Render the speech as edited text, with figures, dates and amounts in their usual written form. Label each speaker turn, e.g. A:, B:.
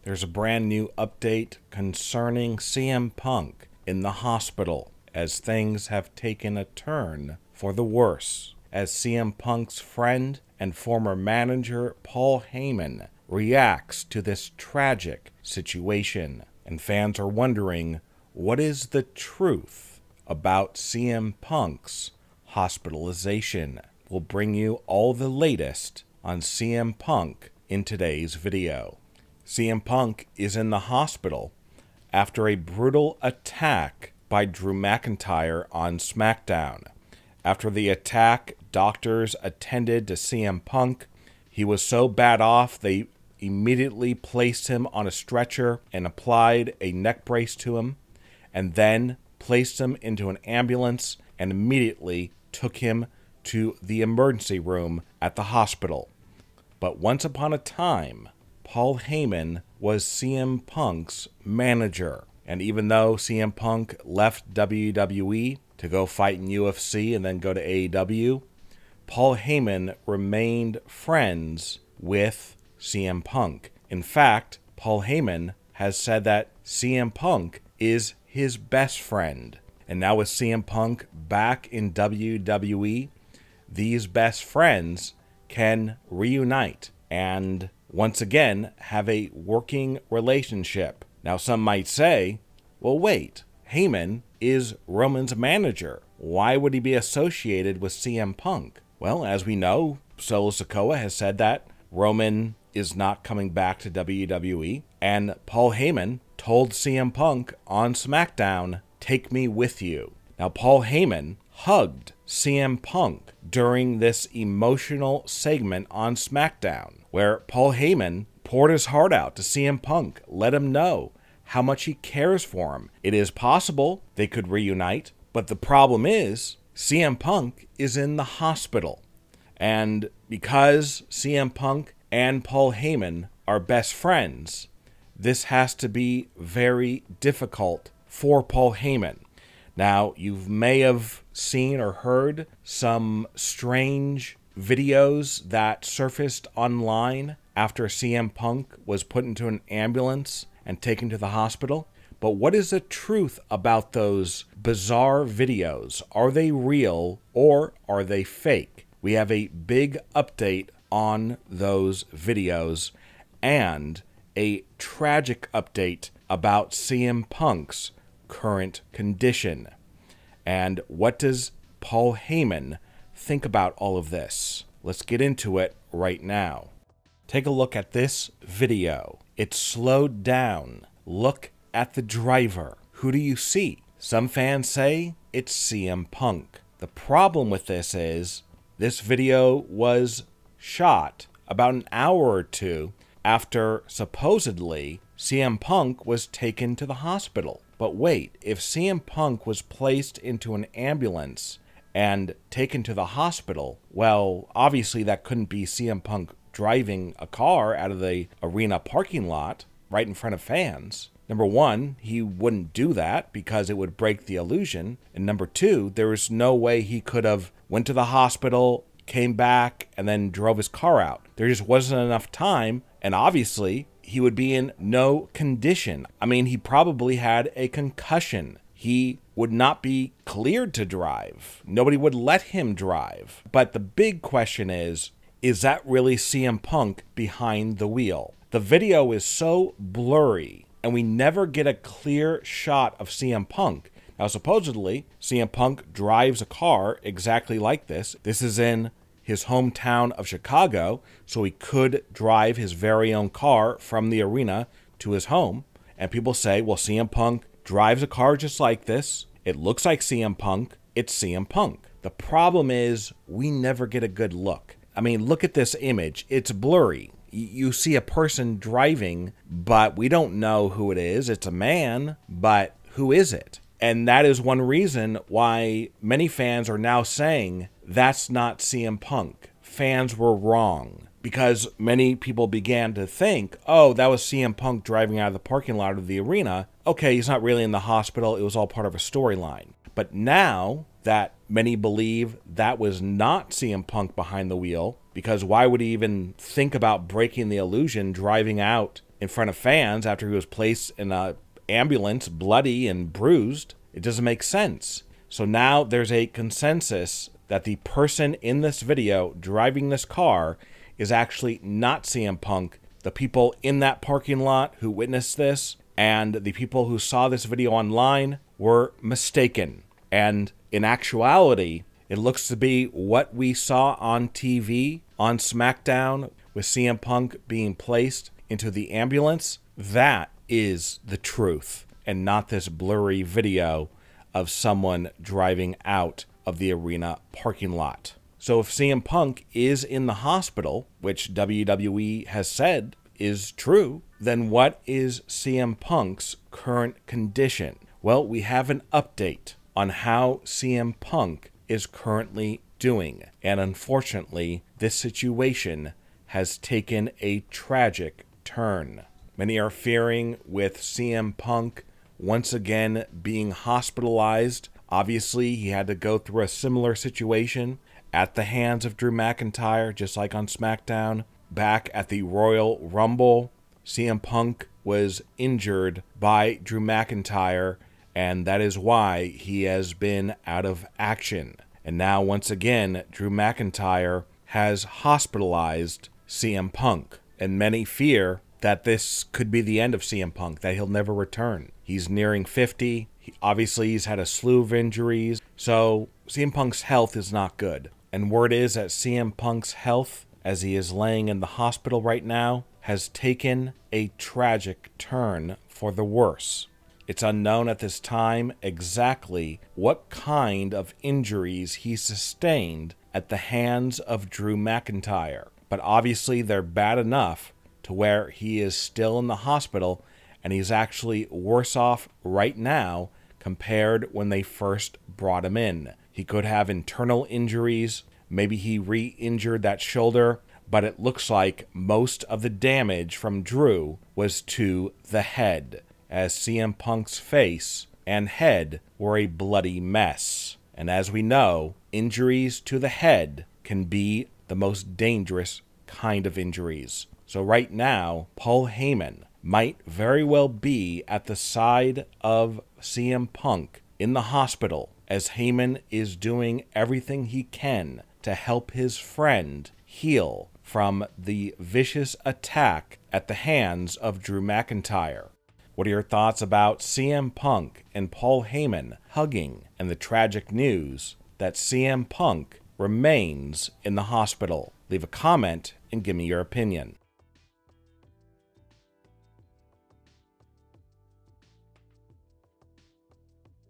A: There's a brand new update concerning CM Punk in the hospital as things have taken a turn for the worse, as CM Punk's friend and former manager Paul Heyman reacts to this tragic situation. And fans are wondering, what is the truth about CM Punk's hospitalization? We'll bring you all the latest on CM Punk in today's video. CM Punk is in the hospital after a brutal attack by Drew McIntyre on SmackDown. After the attack, doctors attended to CM Punk. He was so bad off, they immediately placed him on a stretcher and applied a neck brace to him, and then placed him into an ambulance and immediately took him to the emergency room at the hospital. But once upon a time, Paul Heyman was CM Punk's manager. And even though CM Punk left WWE to go fight in UFC and then go to AEW, Paul Heyman remained friends with CM Punk. In fact, Paul Heyman has said that CM Punk is his best friend. And now with CM Punk back in WWE, these best friends can reunite and once again have a working relationship. Now some might say, well wait, Heyman is Roman's manager. Why would he be associated with CM Punk? Well, as we know, Solo Sikoa has said that Roman is not coming back to WWE, and Paul Heyman told CM Punk on SmackDown, "Take me with you." Now Paul Heyman hugged CM Punk during this emotional segment on SmackDown, where Paul Heyman poured his heart out to CM Punk, let him know how much he cares for him. It is possible they could reunite, but the problem is CM Punk is in the hospital. And because CM Punk and Paul Heyman are best friends, this has to be very difficult for Paul Heyman. Now, you may have seen or heard some strange videos that surfaced online after CM Punk was put into an ambulance and taken to the hospital. But what is the truth about those bizarre videos? Are they real or are they fake? We have a big update on those videos and a tragic update about CM Punk's current condition. And what does Paul Heyman think about all of this? Let's get into it right now. Take a look at this video. It's slowed down. Look at the driver. Who do you see? Some fans say it's CM Punk. The problem with this is this video was shot about an hour or two after supposedly CM Punk was taken to the hospital. But wait, if CM Punk was placed into an ambulance and taken to the hospital, well, obviously that couldn't be CM Punk driving a car out of the arena parking lot right in front of fans. Number one, he wouldn't do that because it would break the illusion. And number two, there was no way he could have went to the hospital, came back, and then drove his car out. There just wasn't enough time, and obviously he would be in no condition. I mean, he probably had a concussion. He would not be cleared to drive. Nobody would let him drive. But the big question is that really CM Punk behind the wheel? The video is so blurry, and we never get a clear shot of CM Punk. Now, supposedly, CM Punk drives a car exactly like this. This is in his hometown of Chicago, so he could drive his very own car from the arena to his home. And people say, well, CM Punk drives a car just like this. It looks like CM Punk. It's CM Punk. The problem is we never get a good look. I mean, look at this image. It's blurry. You see a person driving, but we don't know who it is. It's a man, but who is it? And that is one reason why many fans are now saying that's not CM Punk. Fans were wrong because many people began to think, oh, that was CM Punk driving out of the parking lot of the arena. Okay, he's not really in the hospital. It was all part of a storyline. But now that many believe that was not CM Punk behind the wheel, because why would he even think about breaking the illusion driving out in front of fans after he was placed in an ambulance, bloody and bruised. It doesn't make sense. So now there's a consensus that the person in this video driving this car is actually not CM Punk. The people in that parking lot who witnessed this and the people who saw this video online were mistaken. And in actuality, it looks to be what we saw on TV on SmackDown with CM Punk being placed into the ambulance. That is the truth, and not this blurry video of someone driving out of the arena parking lot. So if CM Punk is in the hospital, which WWE has said is true, then what is CM Punk's current condition? Well, we have an update on how CM Punk is currently doing. And unfortunately, this situation has taken a tragic turn. Many are fearing with CM Punk once again being hospitalized. Obviously, he had to go through a similar situation at the hands of Drew McIntyre, just like on SmackDown. Back at the Royal Rumble, CM Punk was injured by Drew McIntyre, and that is why he has been out of action. And now, once again, Drew McIntyre has hospitalized CM Punk. And many fear that this could be the end of CM Punk, that he'll never return. He's nearing 50. Obviously, he's had a slew of injuries. So CM Punk's health is not good. And word is that CM Punk's health, as he is laying in the hospital right now, has taken a tragic turn for the worse. It's unknown at this time exactly what kind of injuries he sustained at the hands of Drew McIntyre. But obviously they're bad enough to where he is still in the hospital, and he's actually worse off right now compared when they first brought him in. He could have internal injuries. Maybe he re-injured that shoulder, but it looks like most of the damage from Drew was to the head, as CM Punk's face and head were a bloody mess. And as we know, injuries to the head can be the most dangerous kind of injuries. So right now, Paul Heyman might very well be at the side of CM Punk in the hospital, as Heyman is doing everything he can to help his friend heal from the vicious attack at the hands of Drew McIntyre. What are your thoughts about CM Punk and Paul Heyman hugging, and the tragic news that CM Punk remains in the hospital? Leave a comment and give me your opinion.